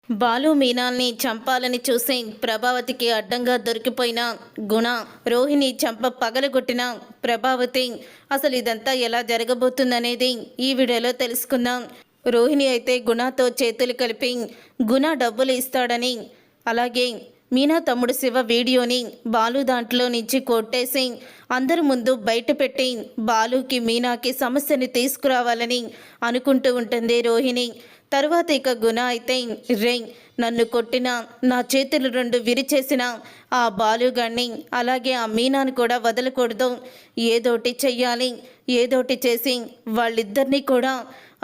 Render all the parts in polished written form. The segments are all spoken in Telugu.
బాలు మీనాల్ని చంపాలని చూసి ప్రభావతికి అడ్డంగా దొరికిపోయిన గుణ రోహిణి చంప పగలగొట్టిన ప్రభావతి అసలు ఇదంతా ఎలా జరగబోతుందనేది ఈ వీడియోలో తెలుసుకుందాం. రోహిణి అయితే గుణతో చేతులు కలిపి గుణ డబ్బులు ఇస్తాడని, అలాగే మీనా తమ్ముడు శివ వీడియోని బాలు దాంట్లో నుంచి కొట్టేసి అందరి ముందు బయట పెట్టి బాలుకి మీనాకి సమస్యని తీసుకురావాలని అనుకుంటూ ఉంటుంది రోహిణి. తర్వాత ఇక గుణ అయితే నన్ను కొట్టిన, నా చేతులు రెండు విరిచేసిన ఆ బాలుగాన్ని అలాగే ఆ మీనాను కూడా వదలకూడదు, ఏదోటి చెయ్యాలి, ఏదోటి చేసి వాళ్ళిద్దరినీ కూడా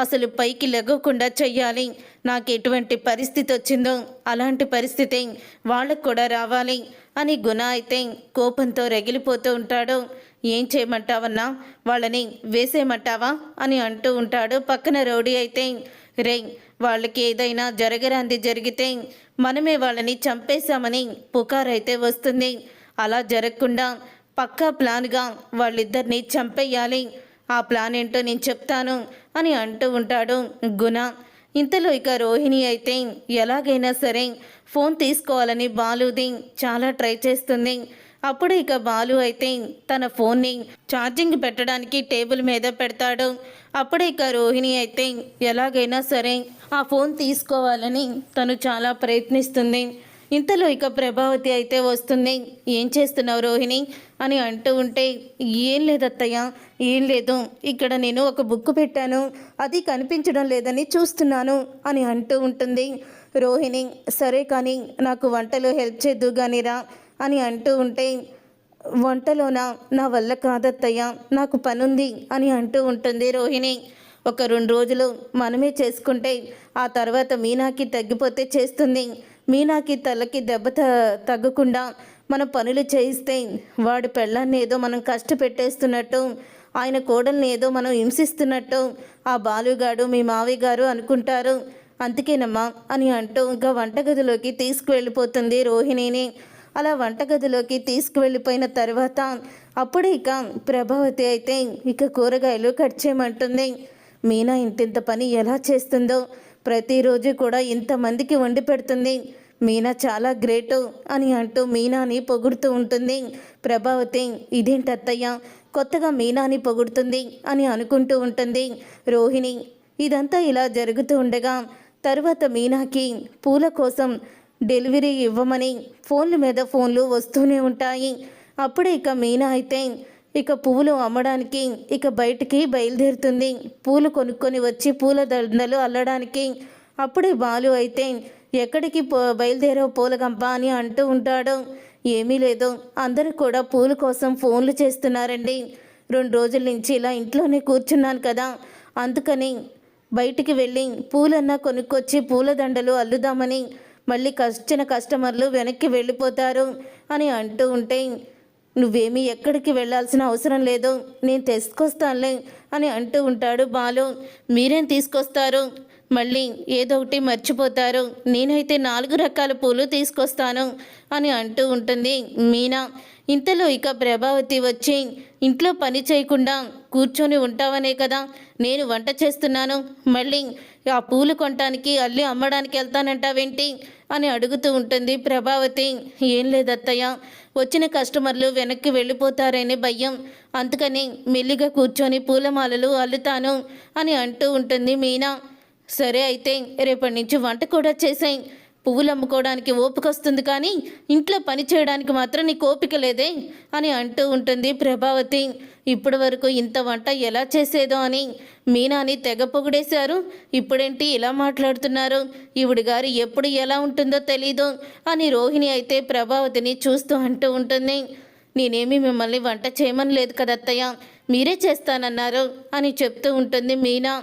అసలు పైకి లెగకుండా చెయ్యాలి, నాకు ఎటువంటి పరిస్థితి వచ్చిందో అలాంటి పరిస్థితి వాళ్ళకు కూడా రావాలి అని గుణ అయితే కోపంతో రగిలిపోతూ ఉంటాడు. ఏం చేయమంటావన్నా, వాళ్ళని వేసేయమంటావా అని అంటూ ఉంటాడు. పక్కన రౌడీ అయితే వాళ్ళకి ఏదైనా జరగరాంది జరిగితే మనమే వాళ్ళని చంపేశామని పుకారైతే వస్తుంది, అలా జరగకుండా పక్కా ప్లాన్గా వాళ్ళిద్దరిని చంపేయాలి, ఆ ప్లాన్ ఏంటో నేను చెప్తాను అని అంటూ ఉంటాడు గుణ. ఇంతలో ఇక రోహిణి అయితే ఎలాగైనా సరే ఫోన్ తీసుకోవాలని బాలుది చాలా ట్రై చేస్తుంది. అప్పుడు ఇక బాలు అయితే తన ఫోన్ని ఛార్జింగ్ పెట్టడానికి టేబుల్ మీద పెడతాడు. అప్పుడు ఇక రోహిణి అయితే ఎలాగైనా సరే ఆ ఫోన్ తీసుకోవాలని తను చాలా ప్రయత్నిస్తుంది. ఇంతలో ఇక ప్రభావతి అయితే వస్తుంది. ఏం చేస్తున్నావు రోహిణి అని అంటూ ఉంటే, ఏం లేదత్తయ్య, ఏం లేదు, ఇక్కడ నేను ఒక బుక్ పెట్టాను, అది కనిపించడం లేదని చూస్తున్నాను అని అంటూ ఉంటుంది రోహిణి. సరే కానీ నాకు వంటలో హెల్ప్ చేద్దు గానిరా అని అంటూ ఉంటే, వంటలోనా, నా వల్ల కాదత్తయ్య, నాకు పనుంది అని అంటూ ఉంటుంది రోహిణి. ఒక 2 రోజులు మనమే చేసుకుంటే ఆ తర్వాత మీనాకి తగ్గిపోతే చేస్తుంది, మీనాకి తలకి దెబ్బ తగ్గకుండా మన పనులు చేయిస్తే వాడి పెళ్ళాన్ని ఏదో మనం కష్టపెట్టేస్తున్నట్టు, ఆయన కోడల్ని ఏదో మనం హింసిస్తున్నట్టు ఆ బాలుగాడు మీ మావి గారు అనుకుంటారు, అందుకేనమ్మా అని అంటూ ఇంకా వంటగదిలోకి తీసుకువెళ్ళిపోతుంది రోహిణిని. అలా వంటగదిలోకి తీసుకువెళ్ళిపోయిన తర్వాత అప్పుడే ఇక ప్రభావతి అయితే ఇక కూరగాయలు కట్ చేయమంటుంది. మీనా ఇంతింత పని ఎలా చేస్తుందో, ప్రతిరోజు కూడా ఇంతమందికి వండి పెడుతుంది, మీనా చాలా గ్రేటు అని అంటూ మీనాని పొగుడుతూ ఉంటుంది ప్రభావతి. ఇదేంటి అత్తయ్య, కొత్తగా మీనాని పొగుడుతుంది అని అనుకుంటూ ఉంటుంది రోహిణి. ఇదంతా ఇలా జరుగుతూ ఉండగా తర్వాత మీనాకి పూల కోసం డెలివరీ ఇవ్వమని ఫోన్ల మీద ఫోన్లు వస్తూనే ఉంటాయి. అప్పుడే ఇక మీనా అయితే ఇక పువ్వులు అమ్మడానికి ఇక బయటికి బయలుదేరుతుంది, పూలు కొనుక్కొని వచ్చి పూల దండలు అల్లడానికి. అప్పుడే బాలు అయితే ఎక్కడికి బయలుదేరావు పూలగంప అని అంటూ ఉంటాడు. ఏమీ లేదు, అందరూ కూడా పూల కోసం ఫోన్లు చేస్తున్నారండి, 2 రోజుల నుంచి ఇలా ఇంట్లోనే కూర్చున్నాను కదా, అందుకని బయటికి వెళ్ళి పూలన్నా కొనుక్కొచ్చి పూల దండలు అల్లుదామని, మళ్ళీ వచ్చిన కస్టమర్లు వెనక్కి వెళ్ళిపోతారు అని అంటూ ఉంటే, నువ్వేమీ ఎక్కడికి వెళ్ళాల్సిన అవసరం లేదు, నేను తీసుకొస్తానులే అని అంటూ ఉంటాడు బాలు. మీరేం తీసుకొస్తారు, మళ్ళీ ఏదో ఒకటి మర్చిపోతారు, నేనైతే 4 రకాల పూలు తీసుకొస్తాను అని అంటూ ఉంటుంది మీనా. ఇంతలో ఇక ప్రభావతి వచ్చి, ఇంట్లో పని చేయకుండా కూర్చొని ఉంటావనే కదా నేను వంట చేస్తున్నాను, మళ్ళీ ఆ పూలు కొనటానికి అల్లి అమ్మడానికి వెళ్తానంటావేంటి అని అడుగుతూ ఉంటుంది ప్రభావతి. ఏం లేదత్తయ్య, వచ్చిన కస్టమర్లు వెనక్కి వెళ్ళిపోతారనే భయం, అందుకని మెల్లిగా కూర్చొని పూలమాలలు అల్లుతాను అని అంటూ ఉంటుంది మీనా. సరే అయితే రేపటి నుంచి వంట కూడా చేసాయి, పువ్వులు అమ్ముకోవడానికి ఓపిక వస్తుంది కానీ ఇంట్లో పని చేయడానికి మాత్రం నీకు ఓపిక లేదే అని అంటూ ఉంటుంది ప్రభావతి. ఇప్పటి వరకు ఇంత వంట ఎలా చేసేదో అని మీనాని తెగ పొగిడేశారు, ఇప్పుడేంటి ఇలా మాట్లాడుతున్నారు, ఈవిడ గారు ఎప్పుడు ఎలా ఉంటుందో తెలీదు అని రోహిణి అయితే ప్రభావతిని చూస్తూ అంటూ ఉంటుంది. నేనేమి మిమ్మల్ని వంట చేయమని లేదు కదత్తయ్య, మీరే చేస్తానన్నారు అని చెప్తూ ఉంటుంది మీనా.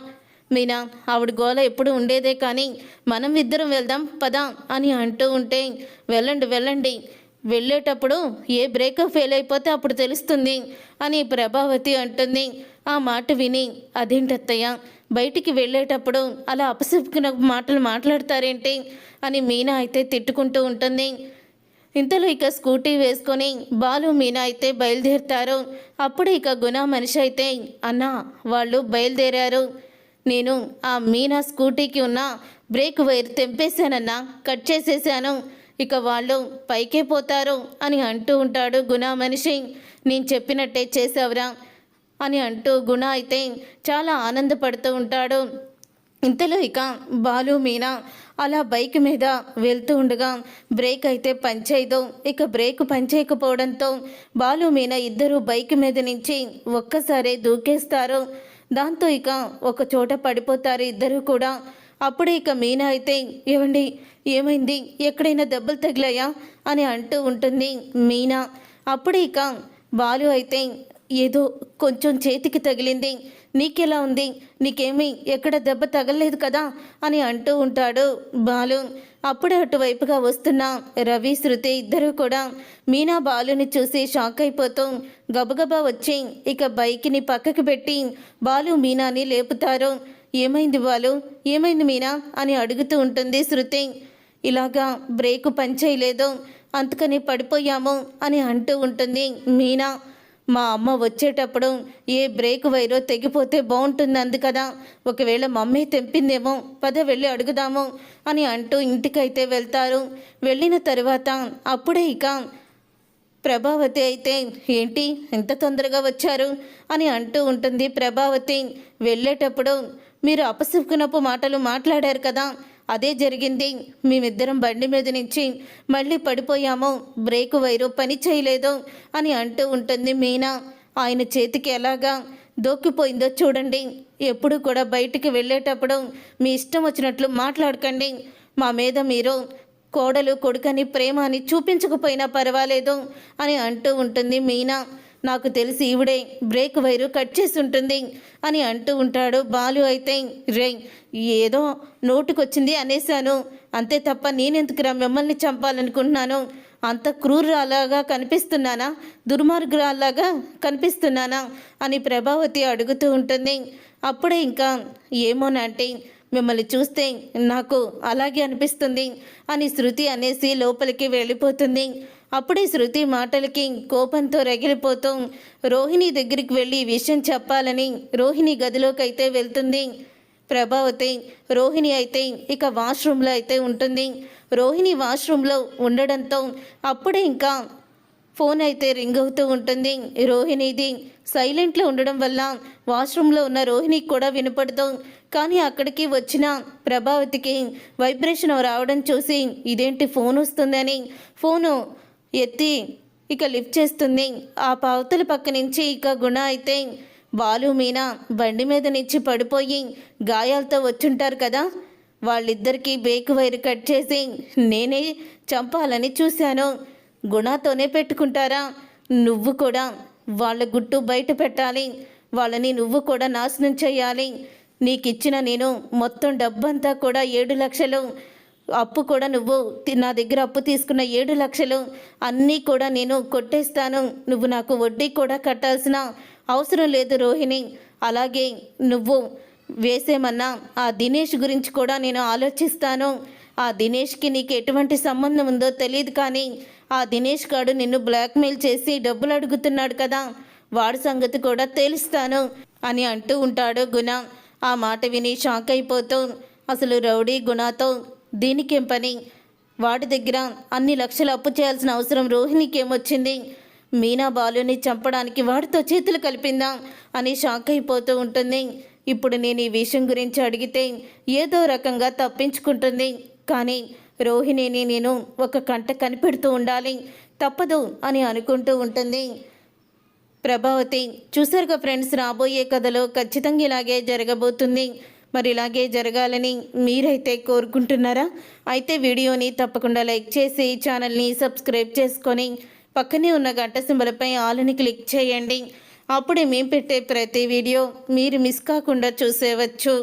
ఆవిడ గోల ఎప్పుడు ఉండేదే కానీ మనం ఇద్దరం వెళ్దాం పదా అని అంటూ ఉంటే, వెళ్ళండి, వెళ్ళేటప్పుడు ఏ బ్రేకప్ ఫెయిల్ అయిపోతే అప్పుడు తెలుస్తుంది అని ప్రభావతి అంటుంది. ఆ మాట విని, అదేంటత్తయ్య, బయటికి వెళ్ళేటప్పుడు అలా అపశకున మాటలు మాట్లాడతారేంటి అని మీనా అయితే తిట్టుకుంటూ ఉంటుంది. ఇంతలో ఇక స్కూటీ వేసుకొని బాలు మీనా అయితే బయలుదేరుతారు. అప్పుడు ఇక గుణ మనిషి అయితే, అన్నా వాళ్ళు బయలుదేరారు, నేను ఆ మీనా స్కూటీకి ఉన్న బ్రేక్ వైర్ తెంపేశానన్నా, కట్ చేసేసాను, ఇక వాళ్ళు పైకే పోతారు అని అంటూ ఉంటాడు గుణ మనిషి. నేను చెప్పినట్టే చేసావురా అని అంటూ గుణ అయితే చాలా ఆనందపడుతూ ఉంటాడు. ఇంతలో ఇక బాలు మీనా అలా బైక్ మీద వెళ్తూ ఉండగా బ్రేక్ అయితే పనిచేయదు. ఇక బ్రేక్ పనిచేయకపోవడంతో బాలు మీనా ఇద్దరు బైక్ మీద నుంచి ఒక్కసారే దూకేస్తారు. దాంతో ఇక ఒక చోట పడిపోతారు ఇద్దరు కూడా. అప్పుడే ఇక మీనా అయితే ఏమండి ఏమైంది, ఎక్కడైనా దెబ్బలు తగిలాయా అని అంటూ ఉంటుంది మీనా. అప్పుడే ఇక బాలు అయితే ఏదో కొంచెం చేతికి తగిలింది, నీకెలా ఉంది, నీకేమీ ఎక్కడ దెబ్బ తగలలేదు కదా అని అంటూ ఉంటాడు బాలు. అప్పుడే అటువైపుగా వస్తున్న రవి శృతి ఇద్దరూ కూడా మీనా బాలుని చూసి షాక్ అయిపోతూ గబగబా వచ్చి ఇక బైక్ని పక్కకి పెట్టి బాలు మీనాని లేపుతారు. ఏమైంది బాలు, ఏమైంది మీనా అని అడుగుతూ ఉంటుంది శృతి. ఇలాగా బ్రేకు పనిచేయలేదు, అందుకని పడిపోయాము అని అంటూ ఉంటుంది మీనా. మా అమ్మ వచ్చేటప్పుడు ఏ బ్రేక్ వైరో తెగిపోతే బాగుంటుంది అంది కదా, ఒకవేళ మమ్మీ తెంపిందేమో, పద వెళ్ళి అడుగుదాము అని అంటూ ఇంటికైతే వెళ్తారు. వెళ్ళిన తర్వాత అప్పుడే ఇక ప్రభావతి అయితే ఏంటి ఎంత తొందరగా వచ్చారు అని అంటూ ఉంటుంది ప్రభావతి. వెళ్ళేటప్పుడు మీరు అపశకునపు మాటలు మాట్లాడారు కదా, అదే జరిగింది. మేమిద్దరం బండి మీద నుంచి మళ్ళీ పడిపోయాము, బ్రేకు వైరు పని చేయలేదు అని అంటూ ఉంటుంది మీనా. ఆయన చేతికి ఎలాగా దొక్కిపోయిందో చూడండి. ఎప్పుడు కూడా బయటికి వెళ్ళేటప్పుడు మీ ఇష్టం వచ్చినట్లు మాట్లాడకండి. మా మీద మీరు కోడలు కొడుకని ప్రేమ అని చూపించకపోయినా పర్వాలేదు అని అంటూ ఉంటుంది మీనా. నాకు తెలిసి ఈవిడే బ్రేక్ వైరు కట్ చేసి ఉంటుంది అని అంటూ ఉంటాడు బాలు. అయితే రే ఏదో నోటుకొచ్చింది అనేశాను అంతే తప్ప నేనెందుకురా మిమ్మల్ని చంపాలనుకుంటున్నాను, అంత క్రూరాలాగా కనిపిస్తున్నానా, దుర్మార్గురాలాగా కనిపిస్తున్నానా అని ప్రభావతి అడుగుతూ ఉంటుంది. అప్పుడే ఇంకా ఏమోనంటే మిమ్మల్ని చూస్తే నాకు అలాగే అనిపిస్తుంది అని శృతి అనేసి లోపలికి వెళ్ళిపోతుంది. అప్పుడే శృతి మాటలకి కోపంతో రగిలిపోతూ రోహిణి దగ్గరికి వెళ్ళి ఈ విషయం చెప్పాలని రోహిణి గదిలోకి అయితే వెళ్తుంది ప్రభావతి. రోహిణి అయితే ఇక వాష్రూమ్లో అయితే ఉంటుంది. రోహిణి వాష్రూమ్లో ఉండడంతో అప్పుడే ఇంకా ఫోన్ అయితే రింగ్ అవుతూ ఉంటుంది రోహిణిది. సైలెంట్లో ఉండడం వల్ల వాష్రూమ్లో ఉన్న రోహిణికి కూడా వినపడదు. కానీ అక్కడికి వచ్చిన ప్రభావతికి వైబ్రేషన్ రావడం చూసి ఇదేంటి ఫోన్ వస్తుందని ఫోను ఎత్తి ఇక లిఫ్ట్ చేస్తుంది. ఆ పావతల పక్క నుంచి ఇక గుణ అయితే బాలు మీనా బండి మీద నుంచి పడిపోయి గాయాలతో వచ్చుంటారు కదా, వాళ్ళిద్దరికీ బ్రేక్ వైర్ కట్ చేసి నేనే చంపాలని చూశాను. గుణతోనే పెట్టుకుంటారా, నువ్వు కూడా వాళ్ళ గుట్టు బయట పెట్టాలి, వాళ్ళని నువ్వు కూడా నాశనం చేయాలి. నీకిచ్చిన నేను మొత్తం డబ్బంతా కూడా 7 లక్షలు అప్పు కూడా నువ్వు నా దగ్గర అప్పు తీసుకున్న 7 లక్షలు అన్నీ కూడా నేను కొట్టేస్తాను. నువ్వు నాకు వడ్డీ కూడా కట్టాల్సిన అవసరం లేదు రోహిణి. అలాగే నువ్వు వేసేమన్నా ఆ దినేష్ గురించి కూడా నేను ఆలోచిస్తాను. ఆ దినేష్కి నీకు ఎటువంటి సంబంధం ఉందో తెలియదు, కానీ ఆ దినేష్ గాడు నిన్ను బ్లాక్మెయిల్ చేసి డబ్బులు అడుగుతున్నాడు కదా, వాడి సంగతి కూడా తెలుస్తాను అని అంటూ ఉంటాడు గుణ. ఆ మాట విని షాక్ అయిపోతూ అసలు రౌడీ గుణతో దీనికేం పని, వాడి దగ్గర అన్ని లక్షలు అప్పు చేయాల్సిన అవసరం రోహిణికి ఏమొచ్చింది, మీనా బాలుని చంపడానికి వాడితో చేతులు కలిపిందాం అని షాక్ అయిపోతూ ఉంటుంది. ఇప్పుడు నేను ఈ విషయం గురించి అడిగితే ఏదో రకంగా తప్పించుకుంటుంది, కానీ రోహిణిని నేను ఒక కంట కనిపెడుతూ ఉండాలి, తప్పదు అని అనుకుంటూ ఉంటుంది ప్రభావతి. చూసారుగా ఫ్రెండ్స్, రాబోయే కథలో ఖచ్చితంగా ఇలాగే జరగబోతుంది. మరి ఇలాగే జరగాలని మీరైతే కోరుకుంటున్నారా? అయితే వీడియోని తప్పకుండా లైక్ చేసి ఛానల్ని సబ్స్క్రైబ్ చేసుకొని పక్కనే ఉన్న గంట సింబలపై ఆల్ని క్లిక్ చేయండి. అప్పుడే మేము పెట్టే ప్రతి వీడియో మీరు మిస్ కాకుండా చూసేవచ్చు.